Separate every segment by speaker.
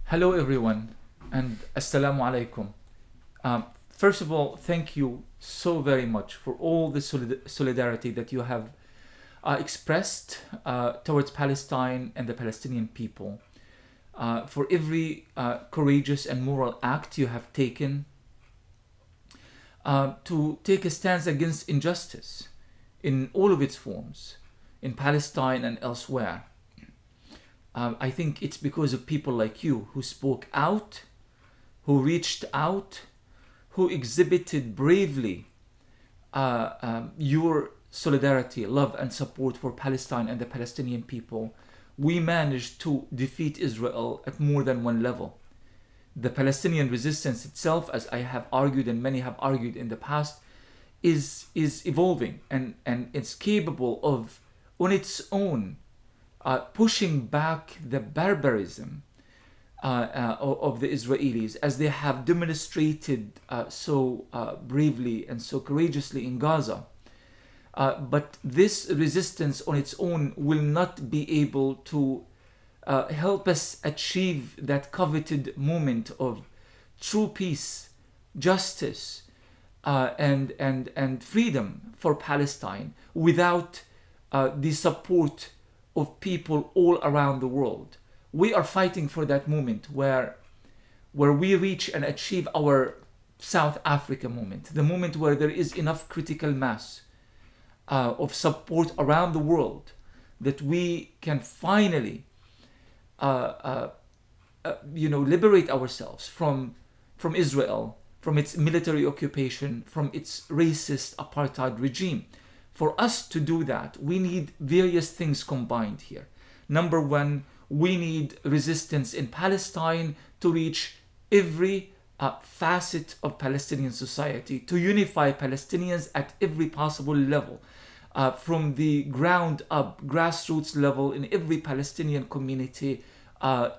Speaker 1: Hello, everyone, and Assalamu alaikum. First of all, thank you so very much for all the solidarity that you have expressed towards Palestine and the Palestinian people, for every courageous and moral act you have taken to take a stance against injustice in all of its forms, in Palestine and elsewhere. I think it's because of people like you who spoke out, who reached out, who exhibited bravely your solidarity, love, and support for Palestine and the Palestinian people. We managed to defeat Israel at more than one level. The Palestinian resistance itself, as I have argued and many have argued in the past, is evolving and it's capable of, on its own, pushing back the barbarism of the Israelis, as they have demonstrated so bravely and so courageously in Gaza. But this resistance on its own will not be able to help us achieve that coveted moment of true peace, justice, and freedom for Palestine without the support of people all around the world. We are fighting for that moment where we reach and achieve our South Africa moment, the moment where there is enough critical mass of support around the world that we can finally liberate ourselves from Israel, from its military occupation, from its racist apartheid regime. For us to do that, we need various things combined here. Number one, we need resistance in Palestine to reach every facet of Palestinian society, to unify Palestinians at every possible level, from the ground up, grassroots level in every Palestinian community,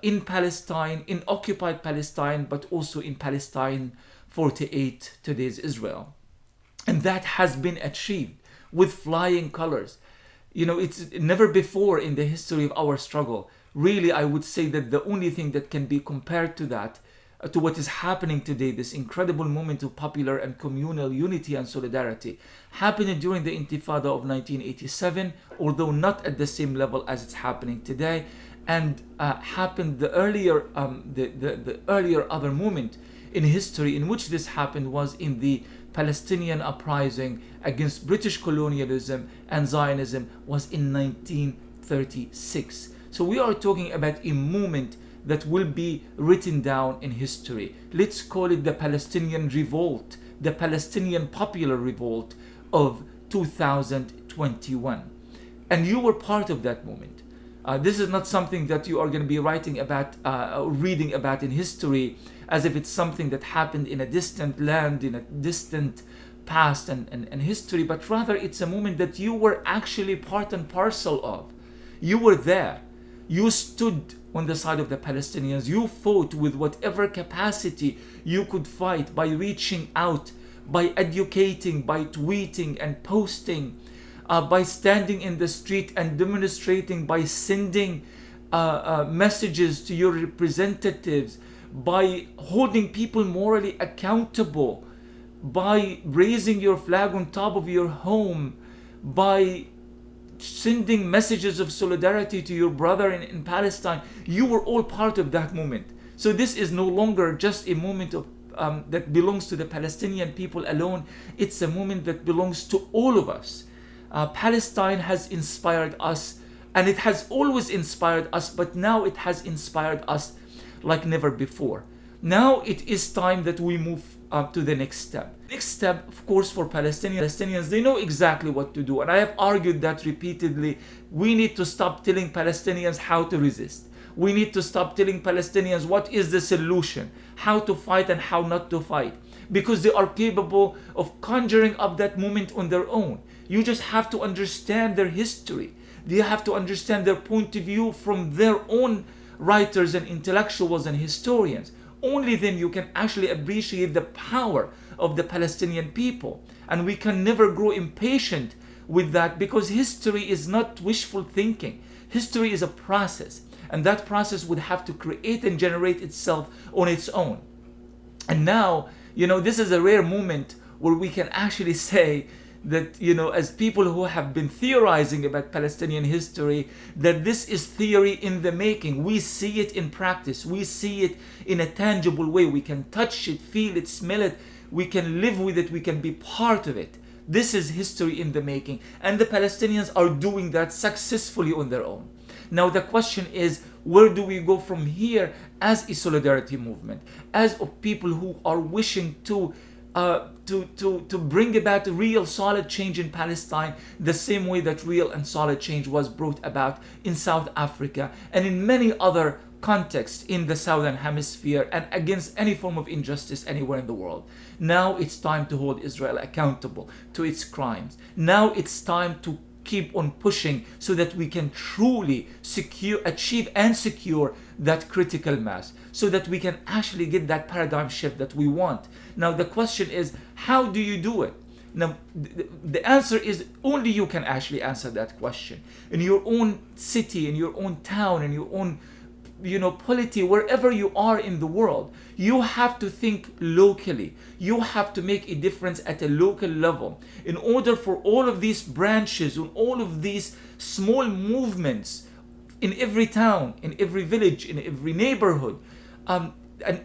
Speaker 1: in Palestine, in occupied Palestine, but also in Palestine 48, today's Israel. And that has been achieved with flying colors. It's never before in the history of our struggle. Really, I would say that the only thing that can be compared to that, to what is happening today, this incredible moment of popular and communal unity and solidarity, happened during the Intifada of 1987, although not at the same level as it's happening today, and happened the earlier other moment in history in which this happened was in the Palestinian uprising against British colonialism and Zionism, was in 1936. So we are talking about a moment that will be written down in history. Let's call it the Palestinian revolt, the Palestinian popular revolt of 2021. And you were part of that moment. This is not something that you are going to be writing about or reading about in history as if it's something that happened in a distant land, in a distant past and history, but rather it's a moment that you were actually part and parcel of. You were there. You stood on the side of the Palestinians. You fought with whatever capacity you could fight, by reaching out, by educating, by tweeting and posting, by standing in the street and demonstrating, by sending messages to your representatives, by holding people morally accountable, by raising your flag on top of your home, by sending messages of solidarity to your brother in Palestine. You were all part of that moment. So this is no longer just a moment of that belongs to the Palestinian people alone. It's a moment that belongs to all of us. Palestine has inspired us, and it has always inspired us, but now it has inspired us like never before. Now it is time that we move to the next step. Next step, of course, for Palestinians, they know exactly what to do, and I have argued that repeatedly. We need to stop telling Palestinians how to resist. We need to stop telling Palestinians what is the solution, how to fight and how not to fight, because they are capable of conjuring up that moment on their own. You just have to understand their history. You have to understand their point of view from their own writers and intellectuals and historians. Only then you can actually appreciate the power of the Palestinian people. And we can never grow impatient with that, because history is not wishful thinking. History is a process. and that process would have to create and generate itself on its own. And now, this is a rare moment where we can actually say that, as people who have been theorizing about Palestinian history, that this is theory in the making. We see it in practice. We see it in a tangible way. We can touch it, feel it, smell it. We can live with it. We can be part of it. This is history in the making. And the Palestinians are doing that successfully on their own. Now the question is, where do we go from here as a solidarity movement, as of people who are wishing to bring about real solid change in Palestine, the same way that real and solid change was brought about in South Africa and in many other contexts in the Southern Hemisphere, and against any form of injustice anywhere in the world. Now it's time to hold Israel accountable to its crimes. Now it's time to keep on pushing so that we can truly achieve and secure that critical mass, so that we can actually get that paradigm shift that we want. Now the question is, how do you do it? Now the answer is, only you can actually answer that question. In your own city, in your own town, in your own polity, wherever you are in the world, you have to think locally. You have to make a difference at a local level in order for all of these branches and all of these small movements in every town, in every village, in every neighborhood, and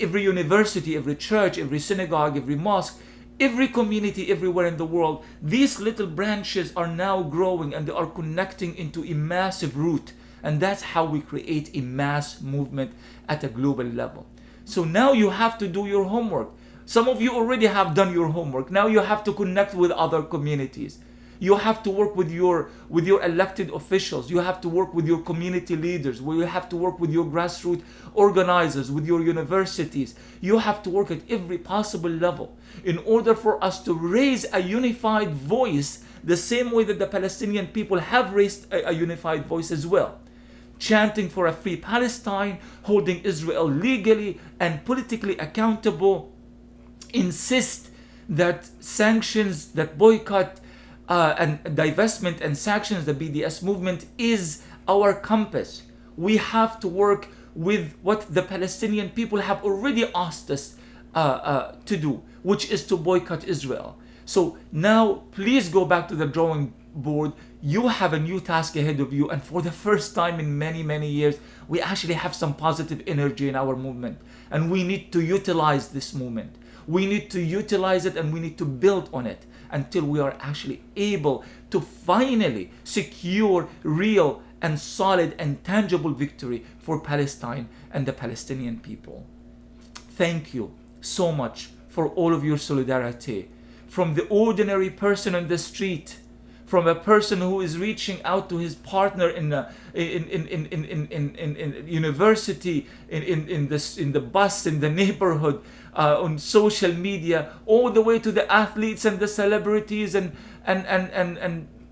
Speaker 1: every university, every church, every synagogue, every mosque, every community everywhere in the world. These little branches are now growing and they are connecting into a massive root. And that's how we create a mass movement at a global level. So now you have to do your homework. Some of you already have done your homework. Now you have to connect with other communities. You have to work with your elected officials. You have to work with your community leaders. You have to work with your grassroots organizers, with your universities. You have to work at every possible level in order for us to raise a unified voice, the same way that the Palestinian people have raised a unified voice as well. Chanting for a free Palestine, holding Israel legally and politically accountable, insist that sanctions, that boycott and divestment and sanctions, the BDS movement is our compass. We have to work with what the Palestinian people have already asked us to do, which is to boycott Israel. So now please go back to the drawing board. You have a new task ahead of you, and for the first time in many years, we actually have some positive energy in our movement, and we need to utilize this movement. We need to utilize it, and we need to build on it until we are actually able to finally secure real and solid and tangible victory for Palestine and the Palestinian people. Thank you so much for all of your solidarity, from the ordinary person on the street, from a person who is reaching out to his partner in university, in the bus, in the neighborhood, on social media, all the way to the athletes and the celebrities and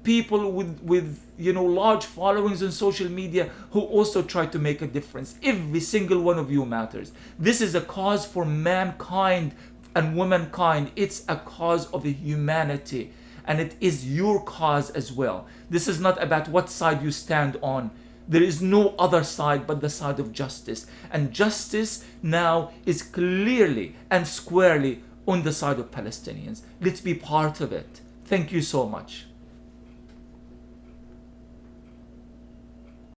Speaker 1: people with large followings on social media who also try to make a difference. Every single one of you matters. This is a cause for mankind and womankind. It's a cause of humanity. And it is your cause as well. This is not about what side you stand on. There is no other side but the side of justice. And justice now is clearly and squarely on the side of Palestinians. Let's be part of it. Thank you so much.